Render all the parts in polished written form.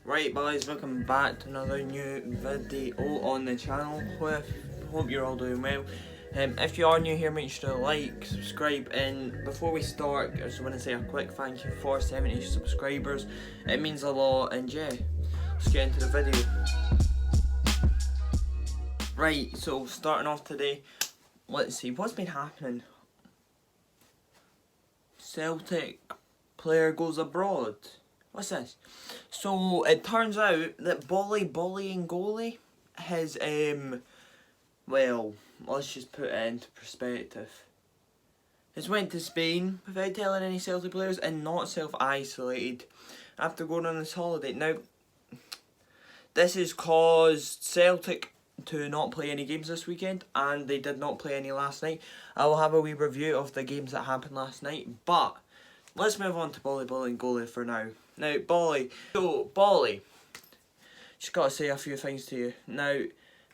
Right boys, welcome back to another new video on the channel. Hope you're all doing well. If you are new here, make sure to like, subscribe, and before we start, I just want to say a quick thank you for 70 subscribers. It means a lot, and yeah, let's get into the video. Right, so starting off today, let's see, what's been happening? Celtic player goes abroad. What's this? So it turns out that bullying goalie has well, let's just put it into perspective. Has went to Spain without telling any Celtic players and not self-isolated after going on this holiday. Now, this has caused Celtic to not play any games this weekend, and they did not play any last night. I will have a wee review of the games that happened last night, but let's move on to bullying goalie for now. Now, Bolly, just got to say a few things to you. Now,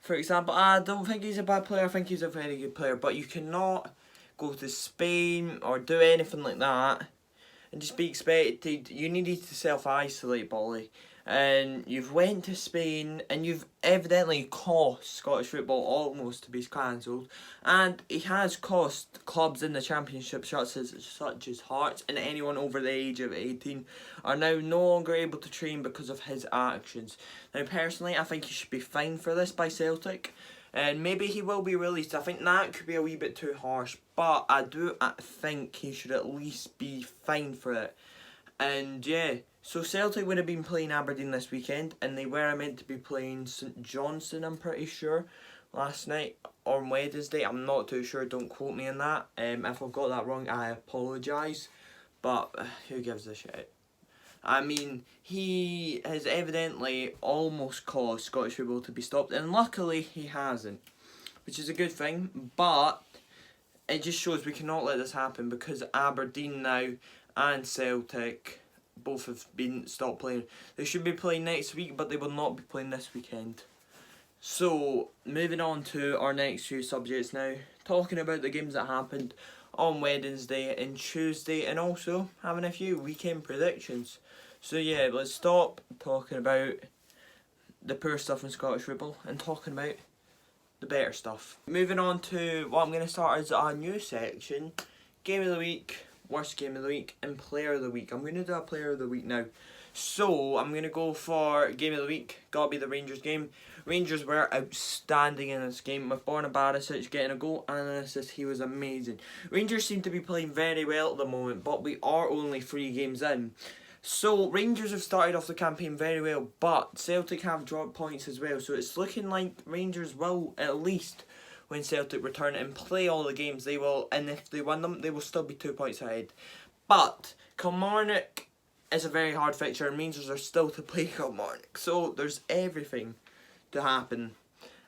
for example, I don't think he's a bad player, I think he's a very good player, but you cannot go to Spain or do anything like that and just be expected. You needed to self-isolate, Bolly. And you've went to Spain and you've evidently cost Scottish football almost to be cancelled, and he has cost clubs in the Championship such as Hearts and anyone over the age of 18 are now no longer able to train because of his actions. Now personally, I think he should be fined for this by Celtic, and maybe he will be released. I think that could be a wee bit too harsh, but I think he should at least be fined for it. And yeah, so Celtic would have been playing Aberdeen this weekend, and they were meant to be playing St Johnstone, I'm pretty sure, last night or on Wednesday. I'm not too sure, don't quote me on that. If I've got that wrong, I apologise, but who gives a shit? I mean, he has evidently almost caused Scottish football to be stopped, and luckily he hasn't, which is a good thing, but it just shows we cannot let this happen because Aberdeen now and Celtic both have been stopped playing. They should be playing next week, but they will not be playing this weekend. So, moving on to our next few subjects now, talking about the games that happened on Wednesday and Tuesday, and also having a few weekend predictions. So yeah, let's stop talking about the poor stuff in Scottish football and talking about the better stuff. Moving on to what I'm going to start as a new section, Game of the Week, Worst Game of the Week, and Player of the Week. I'm going to do a Player of the Week now. So, I'm going to go for Game of the Week. Gotta be the Rangers game. Rangers were outstanding in this game, with Borna Barisic getting a goal and an assist. He was amazing. Rangers seem to be playing very well at the moment, but we are only 3 games in. So, Rangers have started off the campaign very well, but Celtic have dropped points as well. So, it's looking like Rangers will, at least when Celtic return and play all the games, they will, and if they win them, they will still be 2 points ahead. But Kilmarnock is a very hard fixture, and Rangers are still to play Kilmarnock, so there's everything to happen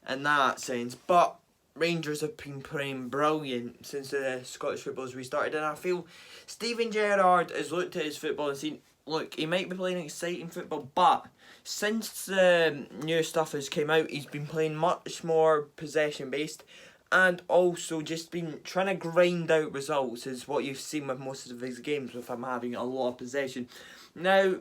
in that sense. But Rangers have been playing brilliant since the Scottish football has restarted, and I feel Steven Gerrard has looked at his football and seen, look, he might be playing exciting football, but since the new stuff has came out, he's been playing much more possession based, and also just been trying to grind out results, is what you've seen with most of his games, with him having a lot of possession. Now,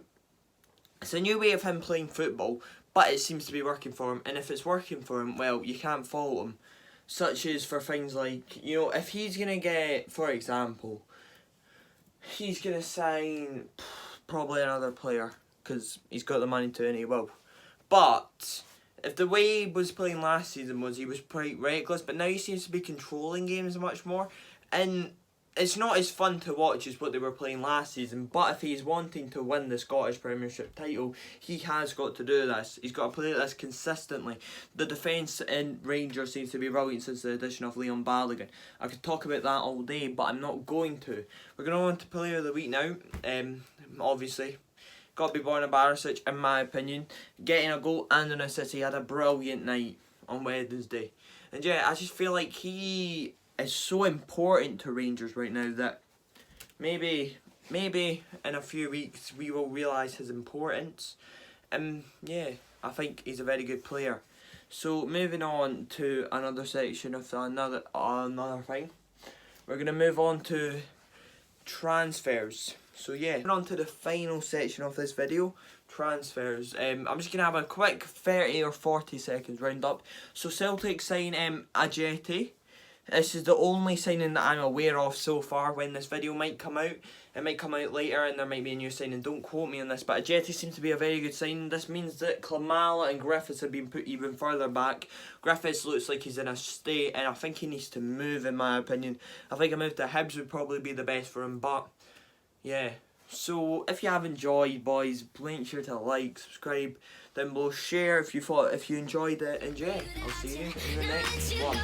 it's a new way of him playing football, but it seems to be working for him, and if it's working for him, well, you can't fault him. Such as for things like, you know, if he's going to get, for example, he's going to sign probably another player, because he's got the money to, and he will. But if the way he was playing last season was he was quite reckless, but now he seems to be controlling games much more, and it's not as fun to watch as what they were playing last season. But if he's wanting to win the Scottish Premiership title, he has got to do this. He's got to play this consistently. The defence in Rangers seems to be brilliant since the addition of Leon Balogun. I could talk about that all day, but I'm not going to. We're going on to Player of the Week now. Obviously, got to be Borna Barisic, in my opinion. Getting a goal and an assist. He had a brilliant night on Wednesday. And yeah, I just feel like he is so important to Rangers right now that maybe in a few weeks we will realise his importance. And yeah, I think he's a very good player. So moving on to another section of another thing. We're going to move on to transfers. So yeah, on to the final section of this video, transfers. I'm just going to have a quick 30 or 40 seconds round up. So Celtic sign Ajeti. This is the only signing that I'm aware of so far. When this video might come out, it might come out later and there might be a new signing. Don't quote me on this, but Ajeti seems to be a very good signing. This means that Klimala and Griffiths have been put even further back. Griffiths looks like he's in a state and I think he needs to move, in my opinion. I think a move to Hibs would probably be the best for him, but yeah. So if you have enjoyed, boys, make sure to like, subscribe down below, share if you enjoyed it, and yeah, I'll see you in the next one.